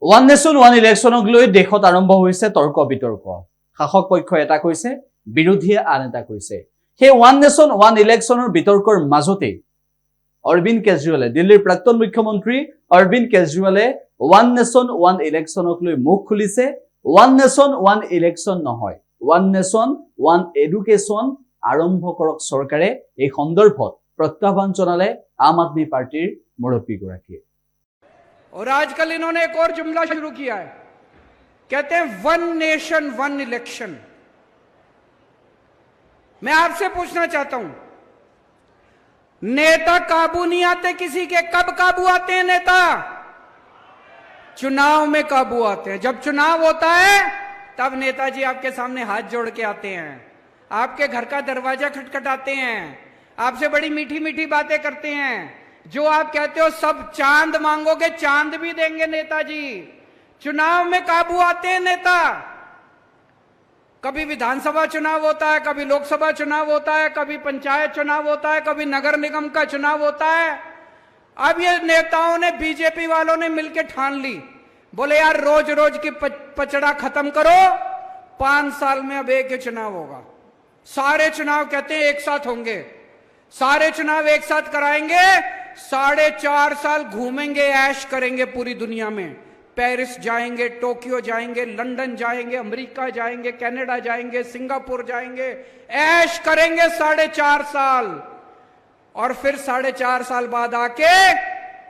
One nation one ইলেকশ্যনক লৈ দেশত আৰম্ভ হৈছে তৰ্ক বিতৰ্ক। শাসক পক্ষই এটা কৈছে, বিৰোধীয়ে আন এটা কৈছে। সেই ওয়ান নেশ্যন ওয়ান ইলেকশ্যনৰ বিতৰ্কৰ মাজতে অৰবিন্দ কেজৰিৱালে, দিল্লীৰ প্ৰাক্তন মুখ্যমন্ত্ৰী অৰবিন্দ কেজৰিৱালে ওয়ান নেশ্যন ওয়ান ইলেকশ্যনক লৈ মুখ খুলিছে। ওয়ান নেশ্যন ওয়ান ইলেকশ্যন নহয়, ওয়ান নেশ্যন ওয়ান এডুকেশ্যন আৰম্ভ কৰক চৰকাৰে। এই সন্দৰ্ভত প্ৰত্যাহ্বান জনালে আম আদমি পাৰ্টিৰ মুৰব্বীগৰাকীয়ে। और आजकल इन्होंने एक और जुमला शुरू किया है, कहते हैं वन नेशन वन इलेक्शन। मैं आपसे पूछना चाहता हूं, नेता काबू नहीं आते किसी के, कब काबू आते हैं नेता? चुनाव में काबू आते हैं। जब चुनाव होता है तब नेताजी आपके सामने हाथ जोड़ के आते हैं, आपके घर का दरवाजा खटखटाते हैं, आपसे बड़ी मीठी मीठी बातें करते हैं। जो आप कहते हो सब चांद मांगोगे, चांद भी देंगे नेताजी। चुनाव में काबू आते हैं नेता। कभी विधानसभा चुनाव होता है, कभी लोकसभा चुनाव होता है, कभी पंचायत चुनाव होता है, कभी नगर निगम का चुनाव होता है। अब ये नेताओं ने, बीजेपी वालों ने मिलकर ठान ली, बोले यार रोज रोज की पचड़ा खत्म करो, 5 साल में अब एक चुनाव होगा। सारे चुनाव कहते हैं एक साथ होंगे, सारे चुनाव एक साथ कराएंगे, 4.5 साल घूमेंगे, ऐश करेंगे पूरी दुनिया में। पेरिस जाएंगे, टोक्यो जाएंगे, लंदन जाएंगे, अमेरिका जाएंगे, कनाडा जाएंगे, सिंगापुर जाएंगे, ऐश करेंगे 4.5 साल। और फिर 4.5 साल बाद आके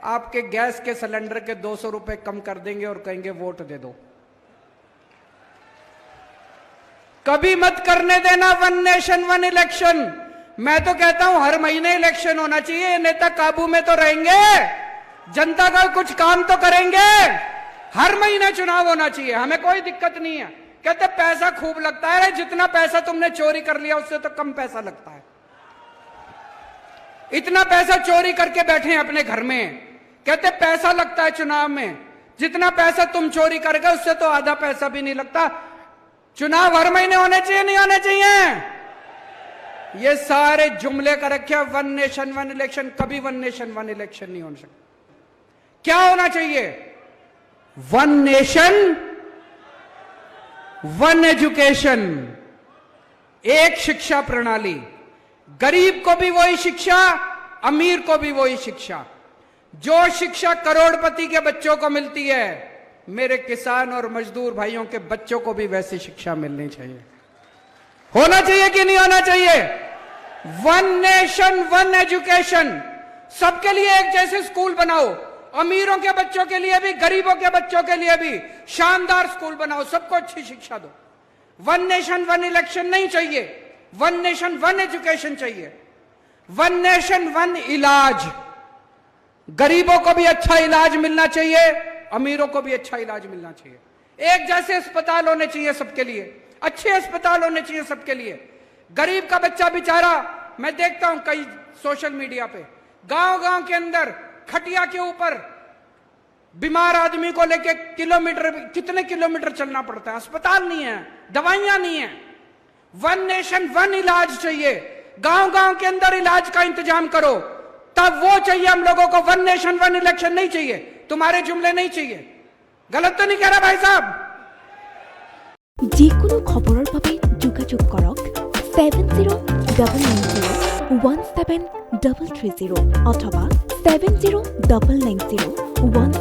आपके गैस के सिलेंडर के 200 रुपए कम कर देंगे और कहेंगे वोट दे दो। कभी मत करने देना वन नेशन वन इलेक्शन। मैं तो कहता हूं हर महीने इलेक्शन होना चाहिए। नेता काबू में तो रहेंगे, जनता का कुछ काम तो करेंगे। हर महीने चुनाव होना चाहिए, हमें कोई दिक्कत नहीं है। कहते पैसा खूब लगता है, जितना पैसा तुमने चोरी कर लिया उससे तो कम पैसा लगता है। इतना पैसा चोरी करके बैठे हैं अपने घर में, कहते पैसा लगता है चुनाव में। जितना पैसा तुम चोरी कर गए उससे तो आधा पैसा भी नहीं लगता। चुनाव हर महीने होने चाहिए, नहीं होने चाहिए? ये सारे जुमले का रखे वन नेशन वन इलेक्शन। कभी वन नेशन वन इलेक्शन नहीं हो सकता। क्या होना चाहिए? वन नेशन वन एजुकेशन, एक शिक्षा प्रणाली। गरीब को भी वही शिक्षा, अमीर को भी वही शिक्षा। जो शिक्षा करोड़पति के बच्चों को मिलती है, मेरे किसान और मजदूर भाइयों के बच्चों को भी वैसी शिक्षा मिलनी चाहिए। होना चाहिए कि नहीं होना चाहिए? One nation one education. सबके लिए एक जैसे स्कूल बनाओ, अमीरों के बच्चों के लिए भी, गरीबों के बच्चों के लिए भी शानदार स्कूल बनाओ, सबको अच्छी शिक्षा दो। वन नेशन वन इलेक्शन नहीं चाहिए, वन नेशन वन एजुकेशन चाहिए। वन नेशन वन इलाज। गरीबों को भी अच्छा इलाज मिलना चाहिए, अमीरों को भी अच्छा इलाज मिलना चाहिए। एक जैसे अस्पताल होने चाहिए सबके लिए, अच्छे अस्पताल होने चाहिए सबके लिए। गरीब का बच्चा बेचारा, मैं देखता हूं कई सोशल मीडिया पे, गांव-गांव के अंदर खटिया के ऊपर बीमार आदमी को लेके कितने किलोमीटर चलना पड़ता है। अस्पताल नहीं है, दवाइयां नहीं है। वन नेशन वन इलाज चाहिए। गांव-गांव के अंदर इलाज का इंतजाम करो, तब वो चाहिए हम लोगों को। वन नेशन वन इलेक्शन नहीं चाहिए, तुम्हारे जुमले नहीं चाहिए। गलत तो नहीं कह रहा भाई साहब? যিকোনো খবৰৰ বাবে যোগাযোগ কৰক 7099017330 অথবা 709901